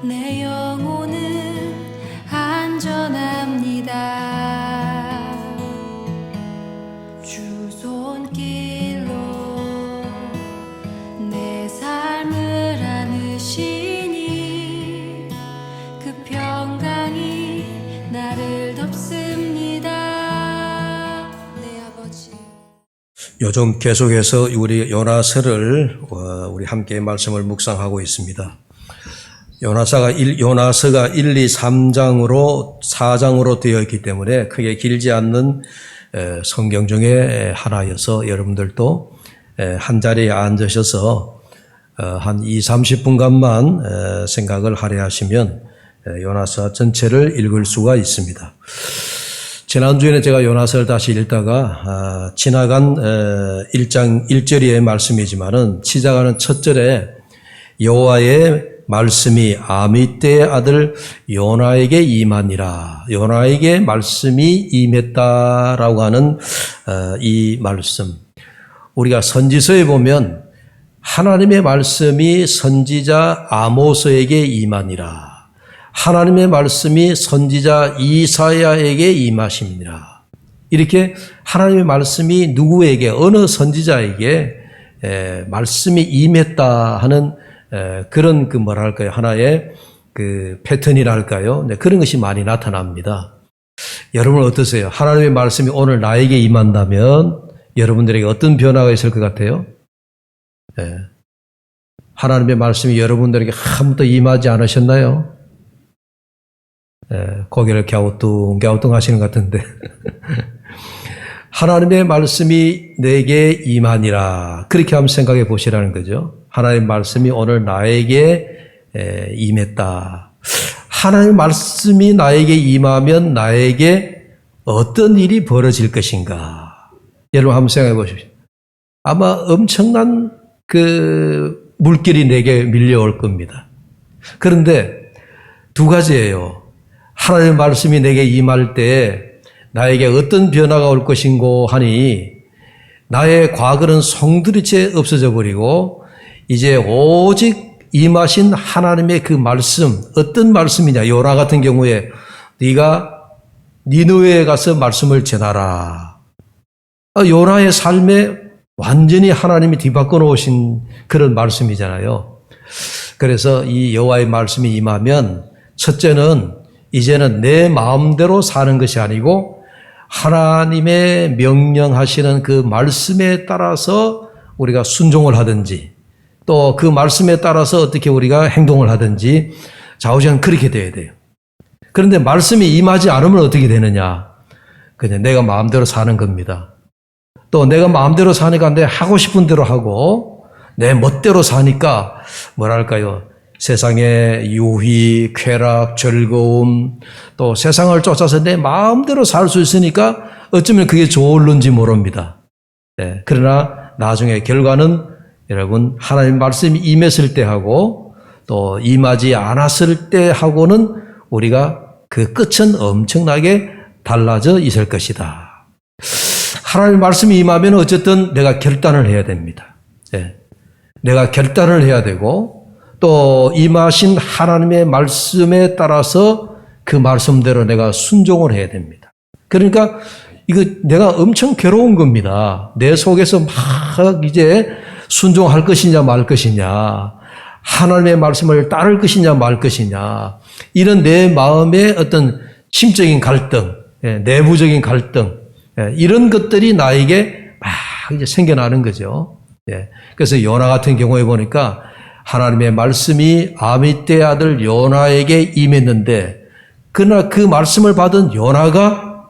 내 영혼은 안전합니다. 주 손길로 내 삶을 안으시니 그 평강이 나를 덮습니다. 내 아버지. 요즘 계속해서 우리 요나서를 우리 함께 말씀을 묵상하고 있습니다. 요나서가 1, 2, 3장으로 4장으로 되어 있기 때문에 크게 길지 않는 성경 중에 하나여서 여러분들도 한 자리에 앉으셔서 한 2, 30분간만 생각을 하려 하시면 요나서 전체를 읽을 수가 있습니다. 지난주에는 제가 요나서를 다시 읽다가 지나간 1장 1절의 말씀이지만은 시작하는 첫 절에 여호와의 말씀이 아미떼의 아들 요나에게 임하니라. 요나에게 말씀이 임했다라고 하는 이 말씀. 우리가 선지서에 보면 하나님의 말씀이 선지자 아모스에게 임하니라. 하나님의 말씀이 선지자 이사야에게 임하심이니라. 이렇게 하나님의 말씀이 누구에게, 어느 선지자에게 말씀이 임했다 하는 그런 하나의 패턴이랄까요? 네, 그런 것이 많이 나타납니다. 여러분 어떠세요? 하나님의 말씀이 오늘 나에게 임한다면 여러분들에게 어떤 변화가 있을 것 같아요? 네. 하나님의 말씀이 여러분들에게 한 번도 임하지 않으셨나요? 고개를 갸우뚱 하시는 것 같은데. 하나님의 말씀이 내게 임하니라. 그렇게 한번 생각해 보시라는 거죠. 하나님의 말씀이 오늘 나에게 임했다. 하나님의 말씀이 나에게 임하면 나에게 어떤 일이 벌어질 것인가. 여러분 한번 생각해 보십시오. 아마 엄청난 물길이 내게 밀려올 겁니다. 그런데 두 가지예요. 하나님의 말씀이 내게 임할 때 나에게 어떤 변화가 올 것인고 하니 나의 과거는 송두리째 없어져 버리고 이제 오직 임하신 하나님의 그 말씀, 어떤 말씀이냐. 요나 같은 경우에 네가 니느웨에 가서 말씀을 전하라. 요나의 삶에 완전히 하나님이 뒤바꿔 놓으신 그런 말씀이잖아요. 그래서 이 여호와의 말씀이 임하면 첫째는 이제는 내 마음대로 사는 것이 아니고 하나님의 명령하시는 그 말씀에 따라서 우리가 순종을 하든지 또 그 말씀에 따라서 어떻게 우리가 행동을 하든지 좌우지간 그렇게 돼야 돼요. 그런데 말씀이 임하지 않으면 어떻게 되느냐? 그냥 내가 마음대로 사는 겁니다. 또 내가 마음대로 사니까 내 하고 싶은 대로 하고 내 멋대로 사니까 세상의 유희, 쾌락, 즐거움, 또 세상을 쫓아서 내 마음대로 살 수 있으니까 어쩌면 그게 좋을는지 모릅니다. 네, 그러나 나중에 결과는 여러분 하나님 말씀이 임했을 때 하고 또 임하지 않았을 때 하고는 우리가 그 끝은 엄청나게 달라져 있을 것이다. 하나님 말씀이 임하면 어쨌든 내가 결단을 해야 됩니다. 네, 내가 결단을 해야 되고 또 임하신 하나님의 말씀에 따라서 그 말씀대로 내가 순종을 해야 됩니다. 그러니까 이거 내가 엄청 괴로운 겁니다. 내 속에서 막 이제 순종할 것이냐 말 것이냐, 하나님의 말씀을 따를 것이냐 말 것이냐, 이런 내 마음의 어떤 심적인 갈등, 내부적인 갈등, 이런 것들이 나에게 막 이제 생겨나는 거죠. 그래서 요나 같은 경우에 보니까 하나님의 말씀이 아미떼의 아들 요나에게 임했는데 그러나 그 말씀을 받은 요나가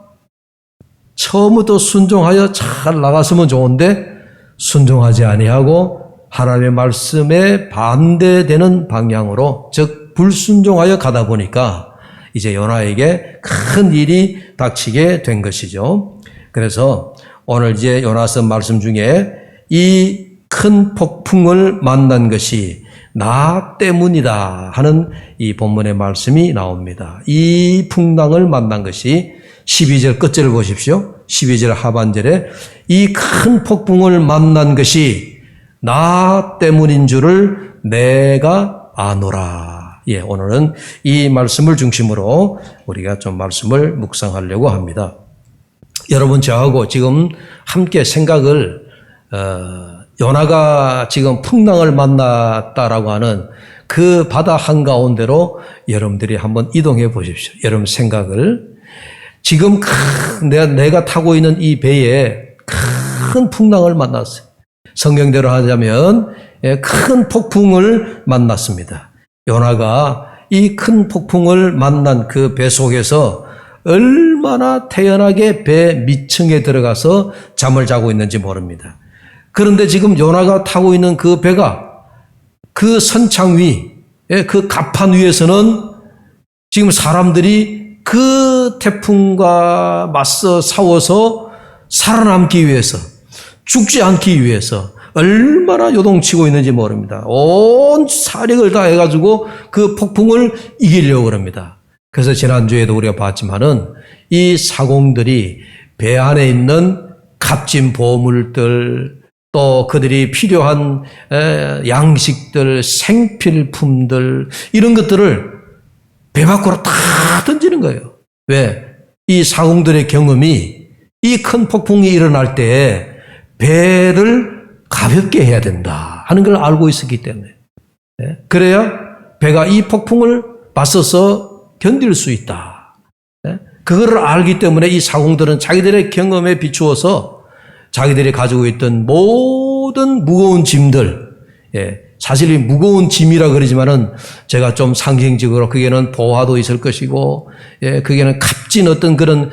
처음부터 순종하여 잘 나갔으면 좋은데 순종하지 아니하고 하나님의 말씀에 반대되는 방향으로 즉 불순종하여 가다 보니까 이제 요나에게 큰 일이 닥치게 된 것이죠. 그래서 오늘 이제 요나서 말씀 중에 이 큰 폭풍을 만난 것이 나 때문이다 하는 이 본문의 말씀이 나옵니다. 이 풍랑을 만난 것이 12절 끝절을 보십시오. 12절 하반절에 이 큰 폭풍을 만난 것이 나 때문인 줄을 내가 아노라. 오늘은 이 말씀을 중심으로 우리가 좀 말씀을 묵상하려고 합니다. 여러분, 저하고 지금 함께 생각을, 요나가 지금 풍랑을 만났다라고 하는 그 바다 한가운데로 여러분들이 한번 이동해 보십시오. 여러분 생각을. 지금 내가 타고 있는 이 배에 큰 풍랑을 만났어요. 성경대로 하자면 큰 폭풍을 만났습니다. 요나가 이 큰 폭풍을 만난 그 배 속에서 얼마나 태연하게 배 밑층에 들어가서 잠을 자고 있는지 모릅니다. 그런데 지금 요나가 타고 있는 그 배가 그 선창 위, 그 갑판 위에서는 지금 사람들이 그 태풍과 맞서 싸워서 살아남기 위해서, 죽지 않기 위해서 얼마나 요동치고 있는지 모릅니다. 온 사력을 다해가지고 그 폭풍을 이기려고 그럽니다. 그래서 지난주에도 우리가 봤지만은 이 사공들이 배 안에 있는 값진 보물들, 또 그들이 필요한 양식들, 생필품들, 이런 것들을 배 밖으로 다 던지는 거예요. 왜? 이 사공들의 경험이 이 큰 폭풍이 일어날 때 배를 가볍게 해야 된다 하는 걸 알고 있었기 때문에, 그래야 배가 이 폭풍을 맞서서 견딜 수 있다. 그거를 알기 때문에 이 사공들은 자기들의 경험에 비추어서 자기들이 가지고 있던 모든 무거운 짐들, 사실 이 무거운 짐이라 그러지만은 제가 좀 상징적으로 그게는 보화도 있을 것이고, 그게는 값진 어떤 그런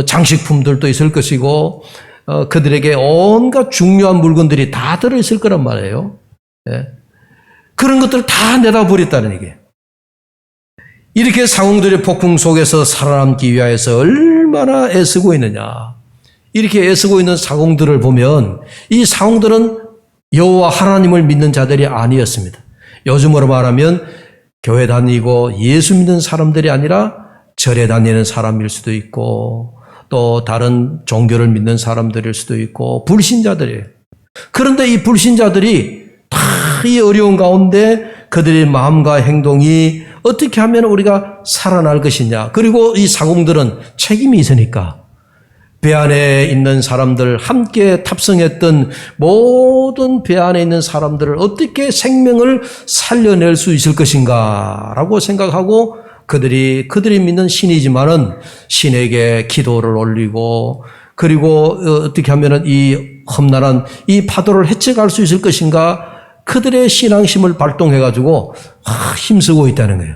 장식품들도 있을 것이고, 그들에게 온갖 중요한 물건들이 다 들어있을 거란 말이에요. 그런 것들을 다 내다버렸다는 얘기예요. 이렇게 상공들의 폭풍 속에서 살아남기 위하여서 얼마나 애쓰고 있느냐. 이렇게 애쓰고 있는 사공들을 보면 이 사공들은 여호와 하나님을 믿는 자들이 아니었습니다. 요즘으로 말하면 교회 다니고 예수 믿는 사람들이 아니라 절에 다니는 사람일 수도 있고, 또 다른 종교를 믿는 사람들일 수도 있고, 불신자들이에요. 그런데 이 불신자들이 다 이 어려운 가운데 그들의 마음과 행동이 어떻게 하면 우리가 살아날 것이냐. 그리고 이 사공들은 책임이 있으니까 배 안에 있는 사람들, 함께 탑승했던 모든 배 안에 있는 사람들을 어떻게 생명을 살려낼 수 있을 것인가 라고 생각하고 그들이 믿는 신이지만은 신에게 기도를 올리고, 그리고 어떻게 하면은 이 험난한 이 파도를 헤쳐갈 수 있을 것인가, 그들의 신앙심을 발동해가지고 힘쓰고 있다는 거예요.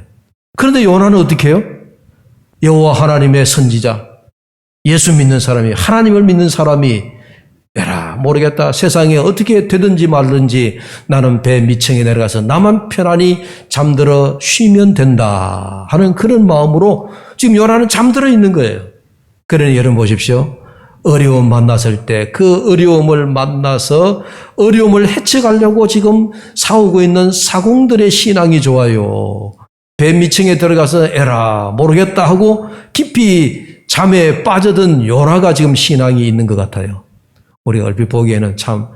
그런데 요나는 어떻게 해요? 여호와 하나님의 선지자, 예수 믿는 사람이, 하나님을 믿는 사람이, 에라 모르겠다, 세상에 어떻게 되든지 말든지 나는 배 밑층에 내려가서 나만 편안히 잠들어 쉬면 된다 하는 그런 마음으로 지금 요나는 잠들어 있는 거예요. 그러니 여러분 보십시오. 어려움 만났을 때 그 어려움을 만나서 어려움을 헤쳐가려고 지금 싸우고 있는 사공들의 신앙이 좋아요. 배 밑층에 들어가서 에라 모르겠다 하고 깊이 잠에 빠져든 요나가 지금 신앙이 있는 것 같아요. 우리가 얼핏 보기에는 참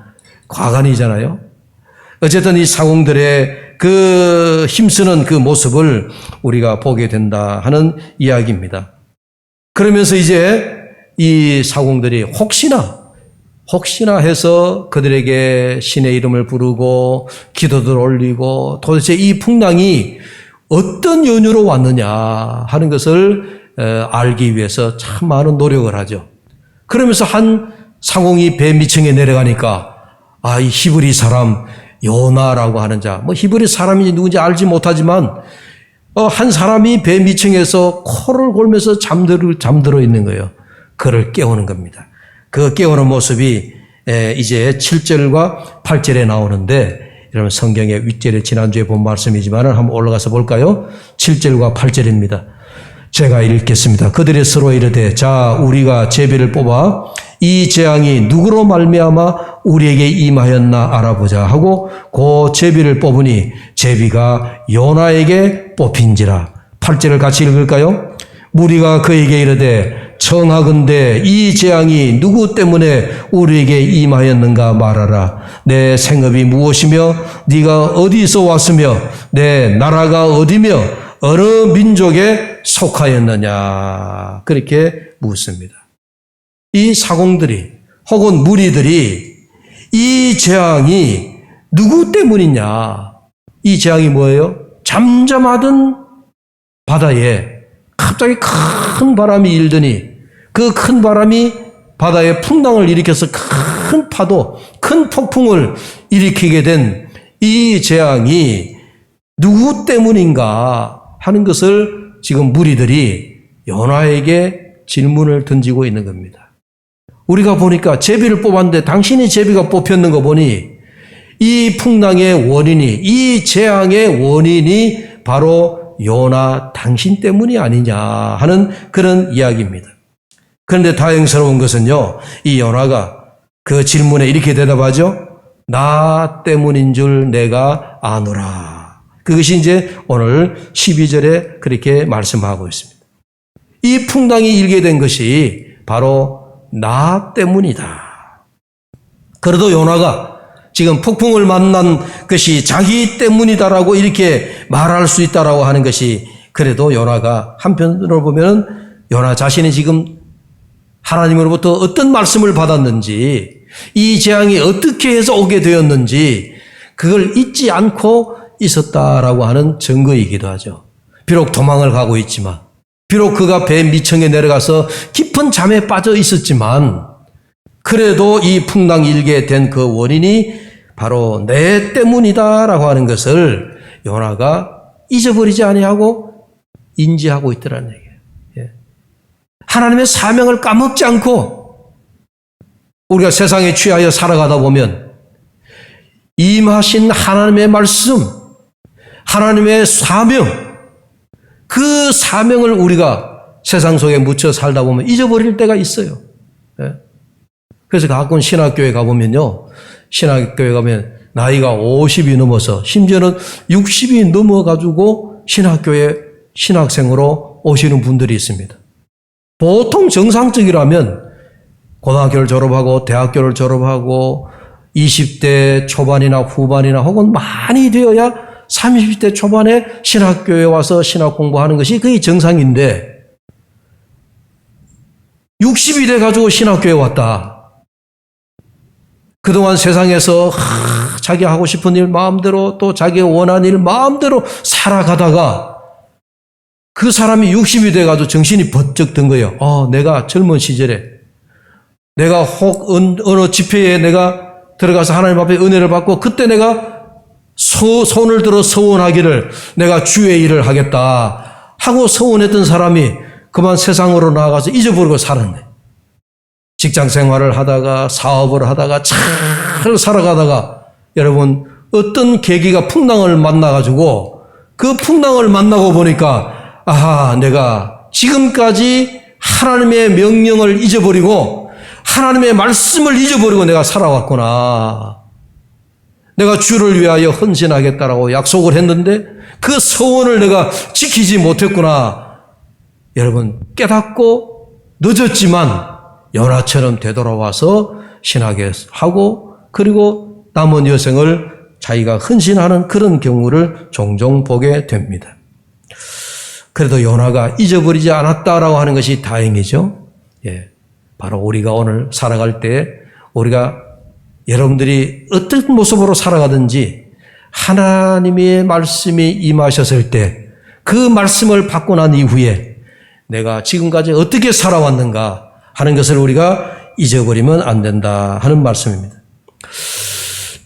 과간이잖아요. 어쨌든 이 사공들의 그 힘쓰는 그 모습을 우리가 보게 된다 하는 이야기입니다. 그러면서 이제 이 사공들이 혹시나 해서 그들에게 신의 이름을 부르고 기도를 올리고 도대체 이 풍랑이 어떤 연유로 왔느냐 하는 것을 알기 위해서 참 많은 노력을 하죠. 그러면서 한 사공이 배 밑층에 내려가니까 이 히브리 사람 요나라고 하는 자, 히브리 사람이 누군지 알지 못하지만 한 사람이 배 밑층에서 코를 골면서 잠들어 있는 거예요. 그를 깨우는 겁니다. 그 깨우는 모습이 이제 7절과 8절에 나오는데, 여러분 성경의 윗절에 지난주에 본 말씀이지만 한번 올라가서 볼까요? 7절과 8절입니다. 제가 읽겠습니다. 그들이 서로 이르되 자 우리가 제비를 뽑아 이 재앙이 누구로 말미암아 우리에게 임하였나 알아보자 하고 그 제비를 뽑으니 제비가 요나에게 뽑힌지라. 8절을 같이 읽을까요? 무리가 그에게 이르되 청하건대 이 재앙이 누구 때문에 우리에게 임하였는가 말하라. 내 생업이 무엇이며 네가 어디서 왔으며 내 나라가 어디며 어느 민족에 속하였느냐. 그렇게 묻습니다. 이 사공들이 혹은 무리들이 이 재앙이 누구 때문이냐. 이 재앙이 뭐예요? 잠잠하던 바다에 갑자기 큰 바람이 일더니 그 큰 바람이 바다에 풍랑을 일으켜서 큰 파도, 큰 폭풍을 일으키게 된 이 재앙이 누구 때문인가 하는 것을 지금 무리들이 요나에게 질문을 던지고 있는 겁니다. 우리가 보니까 제비를 뽑았는데 당신이 제비가 뽑혔는 거 보니 이 풍랑의 원인이, 이 재앙의 원인이 바로 요나 당신 때문이 아니냐 하는 그런 이야기입니다. 그런데 다행스러운 것은요, 이 요나가 그 질문에 이렇게 대답하죠. 나 때문인 줄 내가 아노라. 그것이 이제 오늘 12절에 그렇게 말씀하고 있습니다. 이 풍랑이 일게 된 것이 바로 나 때문이다. 그래도 요나가 지금 폭풍을 만난 것이 자기 때문이다라고 이렇게 말할 수 있다라고 하는 것이 그래도 요나가 한편으로 보면 요나 자신이 지금 하나님으로부터 어떤 말씀을 받았는지 이 재앙이 어떻게 해서 오게 되었는지 그걸 잊지 않고 있었다라고 하는 증거이기도 하죠. 비록 도망을 가고 있지만 비록 그가 배 밑층에 내려가서 깊은 잠에 빠져 있었지만 그래도 이 풍랑 일게 된 그 원인이 바로 내 때문이다라고 하는 것을 요나가 잊어버리지 아니하고 인지하고 있더라는 얘기예요. 예. 하나님의 사명을 까먹지 않고 우리가 세상에 취하여 살아가다 보면 임하신 하나님의 말씀, 하나님의 사명, 그 사명을 우리가 세상 속에 묻혀 살다 보면 잊어버릴 때가 있어요. 예. 그래서 가끔 신학교에 가보면요. 신학교에 가면 나이가 50이 넘어서 심지어는 60이 넘어가지고 신학교에 신학생으로 오시는 분들이 있습니다. 보통 정상적이라면 고등학교를 졸업하고 대학교를 졸업하고 20대 초반이나 후반이나 혹은 많이 되어야 30대 초반에 신학교에 와서 신학 공부하는 것이 거의 정상인데 60이 돼가지고 신학교에 왔다. 그동안 세상에서 자기 하고 싶은 일 마음대로 또 자기가 원하는 일 마음대로 살아가다가 그 사람이 60이 돼가지고 정신이 번쩍 든 거예요. 내가 젊은 시절에 내가 혹 어느 집회에 내가 들어가서 하나님 앞에 은혜를 받고 그때 내가 손을 들어 서원하기를 내가 주의 일을 하겠다 하고 서원했던 사람이 그만 세상으로 나아가서 잊어버리고 살았네. 직장 생활을 하다가 사업을 하다가 잘 살아가다가 여러분 어떤 계기가 풍랑을 만나가지고 그 풍랑을 만나고 보니까 내가 지금까지 하나님의 명령을 잊어버리고 하나님의 말씀을 잊어버리고 내가 살아왔구나. 내가 주를 위하여 헌신하겠다라고 약속을 했는데 그 서원을 내가 지키지 못했구나. 여러분 깨닫고 늦었지만 요나처럼 되돌아와서 신하게 하고 그리고 남은 여생을 자기가 헌신하는 그런 경우를 종종 보게 됩니다. 그래도 요나가 잊어버리지 않았다라고 하는 것이 다행이죠. 예, 바로 우리가 오늘 살아갈 때 우리가 여러분들이 어떤 모습으로 살아가든지 하나님의 말씀이 임하셨을 때 그 말씀을 받고 난 이후에 내가 지금까지 어떻게 살아왔는가 하는 것을 우리가 잊어버리면 안 된다 하는 말씀입니다.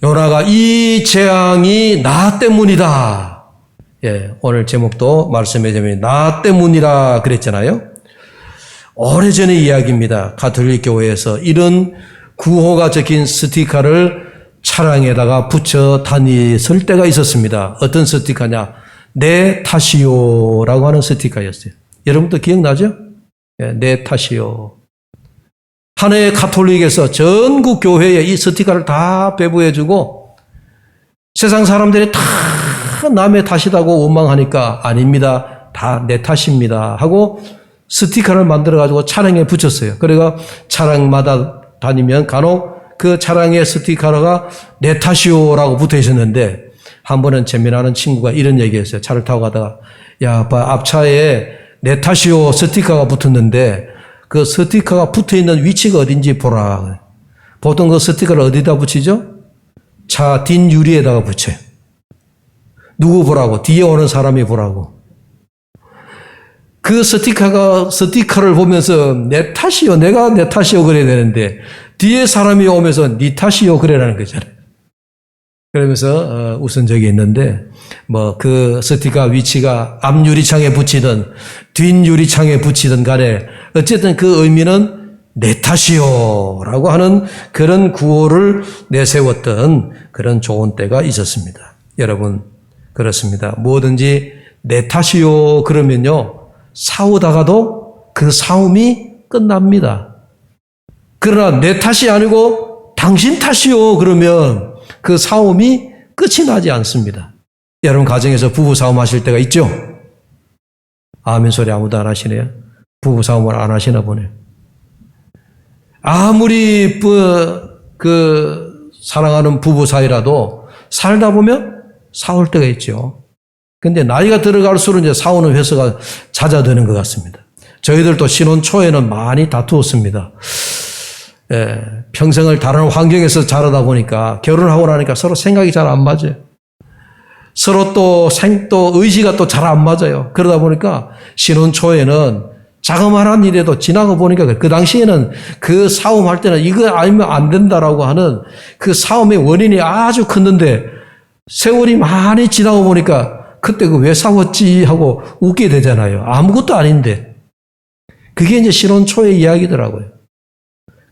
요나가 이 재앙이 나 때문이다. 예, 오늘 제목도 말씀해 주면 나 때문이라 그랬잖아요. 오래전의 이야기입니다. 가톨릭 교회에서 이런 구호가 적힌 스티커를 차량에다가 붙여 다녔을 때가 있었습니다. 어떤 스티커냐? 내 탓이요라고 하는 스티커였어요. 여러분도 기억나죠? 예, 내 탓이요. 한 해 가톨릭에서 전국 교회에 이 스티커를 다 배부해주고 세상 사람들이 다 남의 탓이라고 원망하니까 아닙니다. 다 내 탓입니다. 하고 스티커를 만들어가지고 차량에 붙였어요. 그래가 차량마다 다니면 간혹 그 차량에 스티커가 내 탓이오라고 붙어 있었는데 한 번은 재미나는 친구가 이런 얘기했어요. 차를 타고 가다가 야, 아빠 앞차에 내 탓이오 스티커가 붙었는데 그 스티커가 붙어 있는 위치가 어딘지 보라. 보통 그 스티커를 어디다 붙이죠? 차 뒷유리에다가 붙여요. 누구 보라고? 뒤에 오는 사람이 보라고. 그 스티커를 보면서 내 탓이요. 내가 내 탓이요. 그래야 되는데 뒤에 사람이 오면서 네 탓이요. 그래라는 거잖아요. 그러면서 웃은 적이 있는데 뭐 그 스티커 위치가 앞 유리창에 붙이든 뒷 유리창에 붙이든 간에 어쨌든 그 의미는 내 탓이요 라고 하는 그런 구호를 내세웠던 그런 좋은 때가 있었습니다. 여러분 그렇습니다. 뭐든지 내 탓이요 그러면요 싸우다가도 그 싸움이 끝납니다. 그러나 내 탓이 아니고 당신 탓이요 그러면 그 싸움이 끝이 나지 않습니다. 여러분 가정에서 부부싸움 하실 때가 있죠? 아멘 소리 아무도 안 하시네요. 부부싸움을 안 하시나 보네요. 아무리 사랑하는 부부 사이라도 살다 보면 싸울 때가 있죠. 근데 나이가 들어갈수록 이제 싸우는 횟수가 잦아드는 것 같습니다. 저희들도 신혼 초에는 많이 다투었습니다. 평생을 다른 환경에서 자라다 보니까 결혼하고 나니까 서로 생각이 잘 안 맞아요. 서로 또 의지가 또 잘 안 맞아요. 그러다 보니까 신혼 초에는 자그마한 일에도 지나고 보니까 그 당시에는 그 싸움할 때는 이거 아니면 안 된다라고 하는 그 싸움의 원인이 아주 컸는데 세월이 많이 지나고 보니까 그때 그 왜 싸웠지 하고 웃게 되잖아요. 아무것도 아닌데. 그게 이제 신혼 초의 이야기더라고요.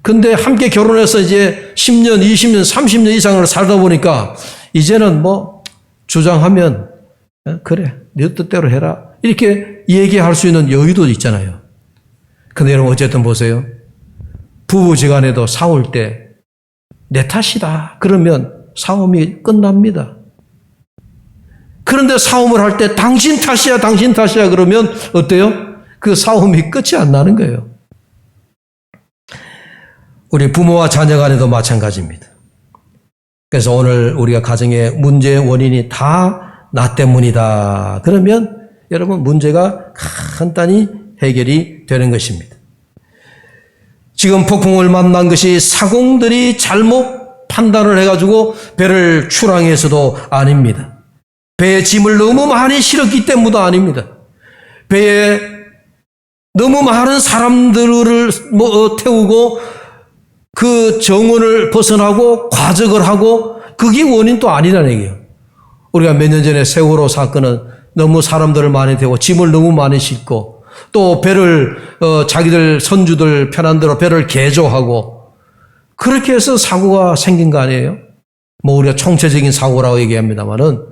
근데 함께 결혼해서 이제 10년, 20년, 30년 이상을 살다 보니까 이제는 뭐 주장하면 그래, 네 뜻대로 해라. 이렇게 얘기할 수 있는 여유도 있잖아요. 근데 여러분 어쨌든 보세요. 부부지간에도 싸울 때 내 탓이다. 그러면 싸움이 끝납니다. 그런데 싸움을 할 때 당신 탓이야 그러면 어때요? 그 싸움이 끝이 안 나는 거예요. 우리 부모와 자녀 간에도 마찬가지입니다. 그래서 오늘 우리가 가정의 문제의 원인이 다 나 때문이다. 그러면 여러분 문제가 간단히 해결이 되는 것입니다. 지금 폭풍을 만난 것이 사공들이 잘못 판단을 해가지고 배를 출항해서도 아닙니다. 배에 짐을 너무 많이 실었기 때문도 아닙니다. 배에 너무 많은 사람들을 태우고 그 정원을 벗어나고 과적을 하고 그게 원인도 아니라는 얘기예요. 우리가 몇 년 전에 세월호 사건은 너무 사람들을 많이 태우고 짐을 너무 많이 싣고 또 배를 자기들 선주들 편한 대로 배를 개조하고 그렇게 해서 사고가 생긴 거 아니에요? 뭐 우리가 총체적인 사고라고 얘기합니다만은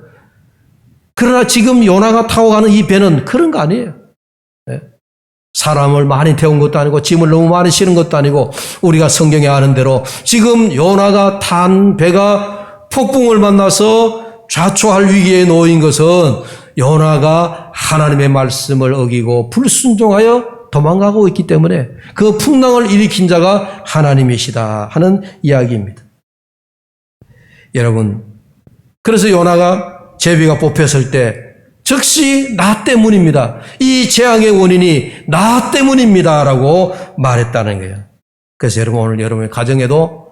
그러나 지금 요나가 타고 가는 이 배는 그런 거 아니에요. 사람을 많이 태운 것도 아니고 짐을 너무 많이 실은 것도 아니고 우리가 성경에 아는 대로 지금 요나가 탄 배가 폭풍을 만나서 좌초할 위기에 놓인 것은 요나가 하나님의 말씀을 어기고 불순종하여 도망가고 있기 때문에 그 풍랑을 일으킨 자가 하나님이시다 하는 이야기입니다. 여러분, 그래서 요나가 제비가 뽑혔을 때 즉시 나 때문입니다. 이 재앙의 원인이 나 때문입니다라고 말했다는 거예요. 그래서 여러분 오늘 여러분의 가정에도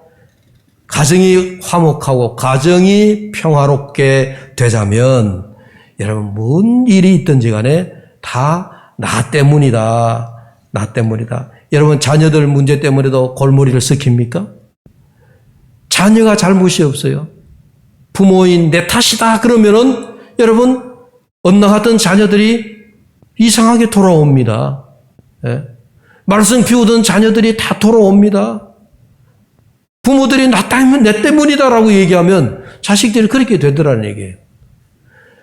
가정이 화목하고 가정이 평화롭게 되자면 여러분 뭔 일이 있든지 간에 다 나 때문이다. 나 때문이다. 여러분 자녀들 문제 때문에도 골머리를 썩힙니까? 자녀가 잘못이 없어요. 부모인 내 탓이다 그러면은 여러분 엇나갔던 자녀들이 이상하게 돌아옵니다. 말씀 비우던 자녀들이 다 돌아옵니다. 부모들이 내 때문이다라고 얘기하면 자식들이 그렇게 되더라는 얘기예요.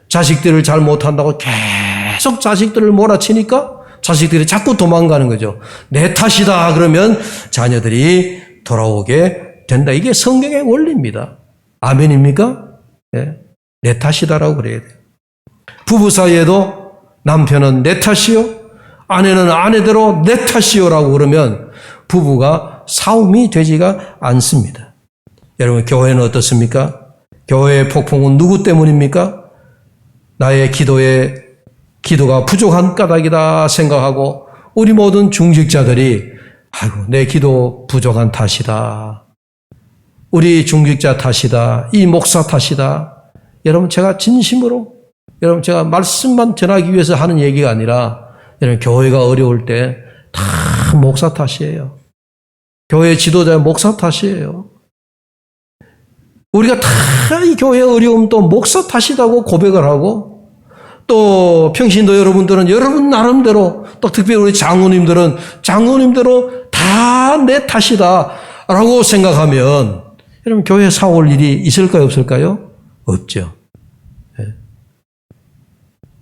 자식들을 잘 못한다고 계속 자식들을 몰아치니까 자식들이 자꾸 도망가는 거죠. 내 탓이다 그러면 자녀들이 돌아오게 된다. 이게 성경의 원리입니다. 아멘입니까? 네. 내 탓이다라고 그래야 돼요. 부부 사이에도 남편은 내 탓이요. 아내는 아내대로 내 탓이요라고 그러면 부부가 싸움이 되지가 않습니다. 여러분, 교회는 어떻습니까? 교회의 폭풍은 누구 때문입니까? 나의 기도가 부족한 까닭이다 생각하고 우리 모든 중직자들이 아이고 내 기도 부족한 탓이다. 우리 중직자 탓이다. 이 목사 탓이다. 여러분, 제가 진심으로 제가 말씀만 전하기 위해서 하는 얘기가 아니라 여러분, 교회가 어려울 때 다 목사 탓이에요. 교회 지도자의 목사 탓이에요. 우리가 다 이 교회의 어려움 또 목사 탓이라고 고백을 하고 또 평신도 여러분들은 여러분 나름대로 또 특별히 우리 장로님들은 장로님대로 다 내 탓이다라고 생각하면 여러분 교회에 사올 일이 있을까요 없을까요? 없죠.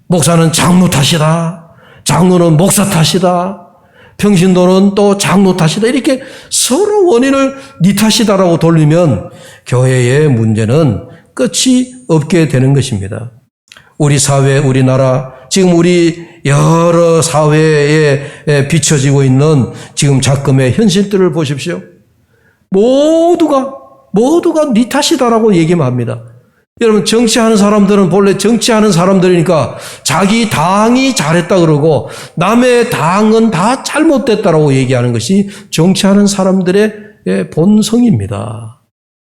목사는 장로 탓이다. 장로는 목사 탓이다. 평신도는 또 장로 탓이다. 이렇게 서로 원인을 네 탓이다라고 돌리면 교회의 문제는 끝이 없게 되는 것입니다. 우리 사회, 우리나라, 지금 우리 여러 사회에 비춰지고 있는 지금 작금의 현실들을 보십시오. 모두가 네 탓이다라고 얘기만 합니다. 여러분, 정치하는 사람들은 본래 정치하는 사람들이니까 자기 당이 잘했다 그러고 남의 당은 다 잘못됐다라고 얘기하는 것이 정치하는 사람들의 본성입니다.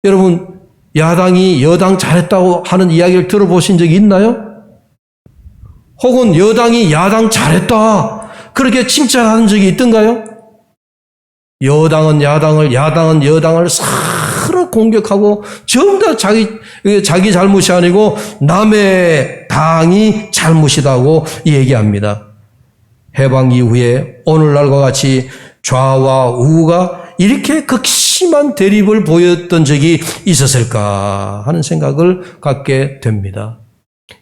여러분, 야당이 여당 잘했다고 하는 이야기를 들어보신 적이 있나요? 혹은 여당이 야당 잘했다 그렇게 칭찬하는 적이 있던가요? 여당은 야당을, 야당은 여당을 서로 공격하고 전부 다 자기 잘못이 아니고 남의 당이 잘못이라고 얘기합니다. 해방 이후에 오늘날과 같이 좌와 우가 이렇게 극심한 대립을 보였던 적이 있었을까 하는 생각을 갖게 됩니다.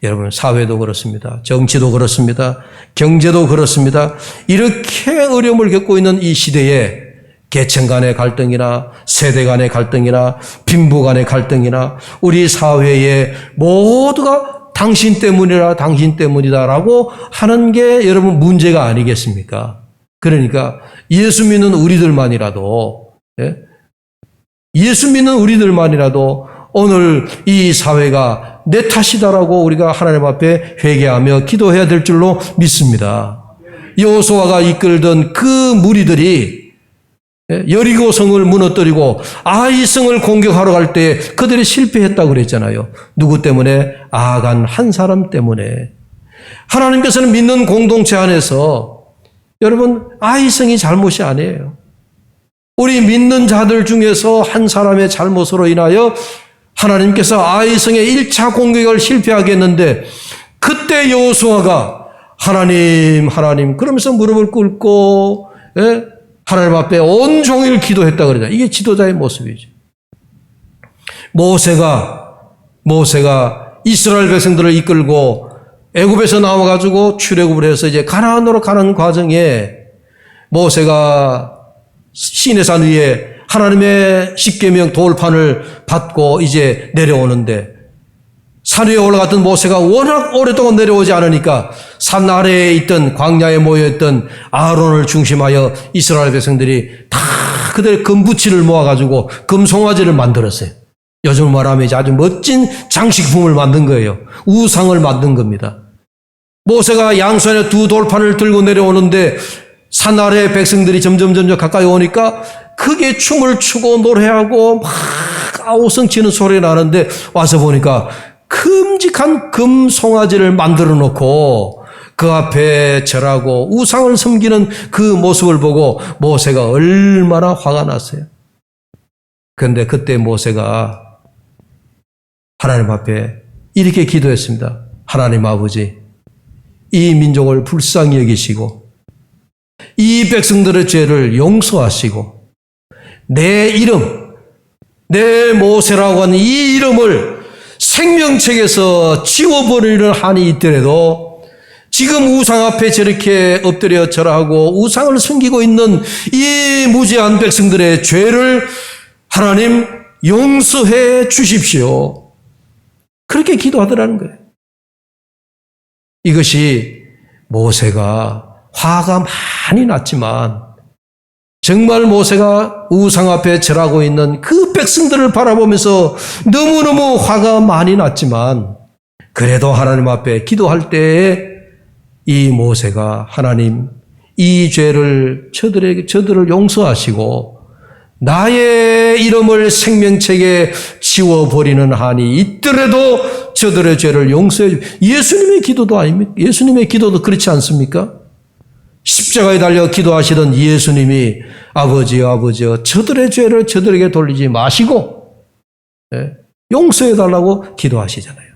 여러분, 사회도 그렇습니다. 정치도 그렇습니다. 경제도 그렇습니다. 이렇게 어려움을 겪고 있는 이 시대에 계층 간의 갈등이나 세대 간의 갈등이나 빈부 간의 갈등이나 우리 사회에 모두가 당신 때문이라 당신 때문이다라고 하는 게 여러분 문제가 아니겠습니까? 그러니까 예수 믿는 우리들만이라도 오늘 이 사회가 내 탓이다라고 우리가 하나님 앞에 회개하며 기도해야 될 줄로 믿습니다. 여호수아가 이끌던 그 무리들이 여리고성을 무너뜨리고 아이성을 공격하러 갈 때 그들이 실패했다고 그랬잖아요. 누구 때문에? 아간 한 사람 때문에. 하나님께서는 믿는 공동체 안에서 여러분 아이성이 잘못이 아니에요. 우리 믿는 자들 중에서 한 사람의 잘못으로 인하여 하나님께서 아이성의 1차 공격을 실패하게 했는데 그때 여호수아가 하나님 그러면서 무릎을 꿇고 하나님 앞에 온종일 기도했다 그러죠. 이게 지도자의 모습이죠. 모세가 이스라엘 백성들을 이끌고 애굽에서 나와가지고 출애굽을 해서 이제 가나안으로 가는 과정에 모세가 시내산 위에 하나님의 십계명 돌판을 받고 이제 내려오는데 산 위에 올라갔던 모세가 워낙 오랫동안 내려오지 않으니까 산 아래에 있던 광야에 모여있던 아론을 중심하여 이스라엘 백성들이 다 그들의 금부치를 모아가지고 금송아지를 만들었어요. 요즘 말하면 이제 아주 멋진 장식품을 만든 거예요. 우상을 만든 겁니다. 모세가 양손에 두 돌판을 들고 내려오는데 산 아래의 백성들이 점점 가까이 오니까 크게 춤을 추고 노래하고 막 아우성 치는 소리가 나는데 와서 보니까 큼직한 금송아지를 만들어 놓고 그 앞에 절하고 우상을 섬기는 그 모습을 보고 모세가 얼마나 화가 났어요. 그런데 그때 모세가 하나님 앞에 이렇게 기도했습니다. 하나님 아버지, 이 민족을 불쌍히 여기시고 이 백성들의 죄를 용서하시고 내 이름, 내 모세라고 하는 이 이름을 생명책에서 지워버리는 한이 있더라도 지금 우상 앞에 저렇게 엎드려 절하고 우상을 숨기고 있는 이 무지한 백성들의 죄를 하나님 용서해 주십시오. 그렇게 기도하더라는 거예요. 이것이 모세가 화가 많이 났지만 정말 모세가 우상 앞에 절하고 있는 그 백성들을 바라보면서 너무너무 화가 많이 났지만 그래도 하나님 앞에 기도할 때에 이 모세가 하나님 이 죄를 저들을 용서하시고 나의 이름을 생명책에 지워버리는 한이 있더라도 저들의 죄를 용서해 주. 예수님의 기도도 아닙니까? 예수님의 기도도 그렇지 않습니까? 십자가에 달려 기도하시던 예수님이 아버지여 저들의 죄를 저들에게 돌리지 마시고 용서해 달라고 기도하시잖아요.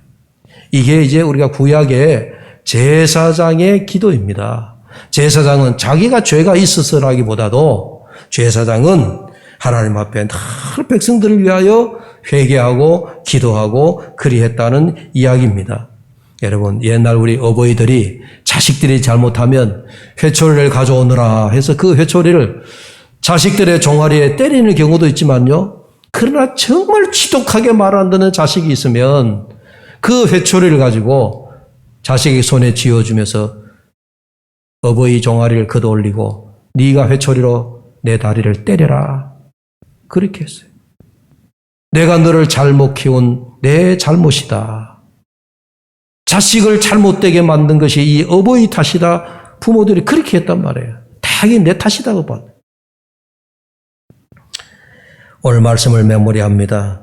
이게 이제 우리가 구약의 제사장의 기도입니다. 제사장은 자기가 죄가 있어서라기보다도 제사장은 하나님 앞에 늘 백성들을 위하여 회개하고 기도하고 그리했다는 이야기입니다. 여러분, 옛날 우리 어버이들이 자식들이 잘못하면 회초리를 가져오느라 해서 그 회초리를 자식들의 종아리에 때리는 경우도 있지만요. 그러나 정말 지독하게 말 안 듣는 자식이 있으면 그 회초리를 가지고 자식의 손에 쥐어주면서 어버이 종아리를 걷어올리고 네가 회초리로 내 다리를 때려라. 그렇게 했어요. 내가 너를 잘못 키운 내 잘못이다. 자식을 잘못되게 만든 것이 이 어버이 탓이다. 부모들이 그렇게 했단 말이에요. 당연히 내 탓이다고 봐. 오늘 말씀을 메모리합니다.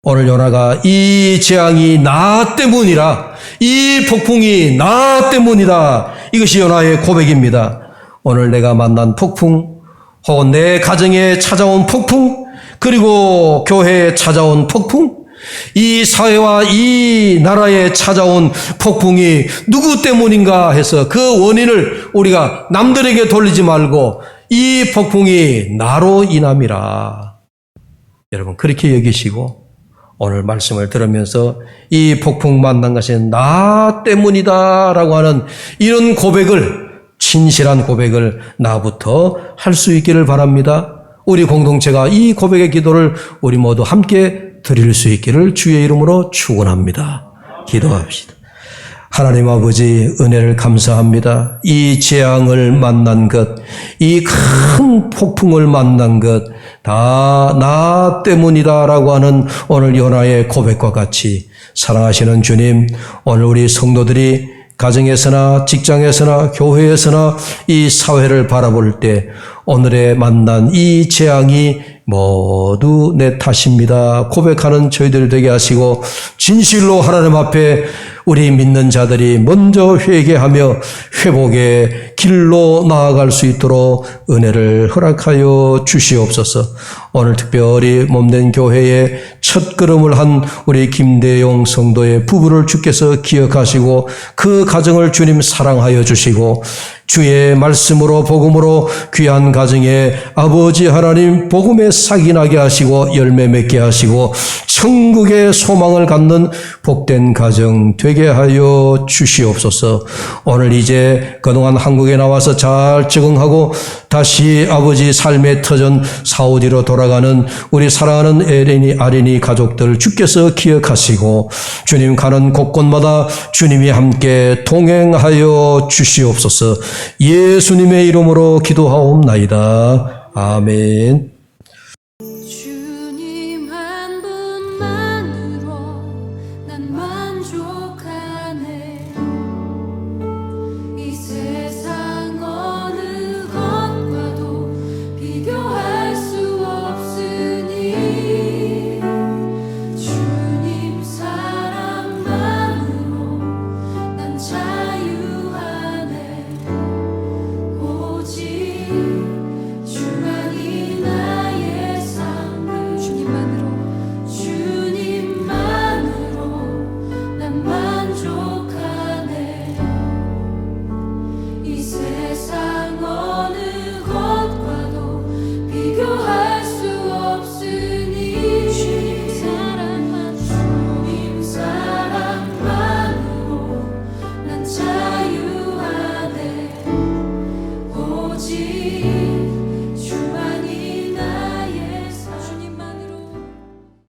오늘 요나가 이 재앙이 나 때문이라, 이 폭풍이 나 때문이다. 이것이 요나의 고백입니다. 오늘 내가 만난 폭풍, 혹은 내 가정에 찾아온 폭풍, 그리고 교회에 찾아온 폭풍, 이 사회와 이 나라에 찾아온 폭풍이 누구 때문인가 해서 그 원인을 우리가 남들에게 돌리지 말고 이 폭풍이 나로 인함이라. 여러분 그렇게 여기시고 오늘 말씀을 들으면서 이 폭풍 만난 것은 나 때문이다라고 하는 이런 고백을, 진실한 고백을 나부터 할 수 있기를 바랍니다. 우리 공동체가 이 고백의 기도를 우리 모두 함께 드릴 수 있기를 주의 이름으로 축원합니다. 기도합시다. 하나님 아버지 은혜를 감사합니다. 이 재앙을 만난 것, 이 큰 폭풍을 만난 것 다 나 때문이다라고 하는 오늘 요나의 고백과 같이 사랑하시는 주님, 오늘 우리 성도들이 가정에서나 직장에서나 교회에서나 이 사회를 바라볼 때 오늘의 만난 이 재앙이 모두 내 탓입니다. 고백하는 저희들 되게 하시고 진실로 하나님 앞에 우리 믿는 자들이 먼저 회개하며 회복의 길로 나아갈 수 있도록 은혜를 허락하여 주시옵소서. 오늘 특별히 몸된 교회의 첫 걸음을 한 우리 김대용 성도의 부부를 주께서 기억하시고 그 가정을 주님 사랑하여 주시고 주의 말씀으로 복음으로 귀한 가정에 아버지 하나님 복음의 싹이 나게 하시고 열매 맺게 하시고 천국의 소망을 갖는 복된 가정 되게 하여 주시옵소서. 오늘 이제 그동안 한국에 나와서 잘 적응하고 다시 아버지 삶의 터전 사우디로 돌아가는 우리 사랑하는 에레니 아린이 가족들 주께서 기억하시고 주님 가는 곳곳마다 주님이 함께 동행하여 주시옵소서. 예수님의 이름으로 기도하옵나이다. 아멘.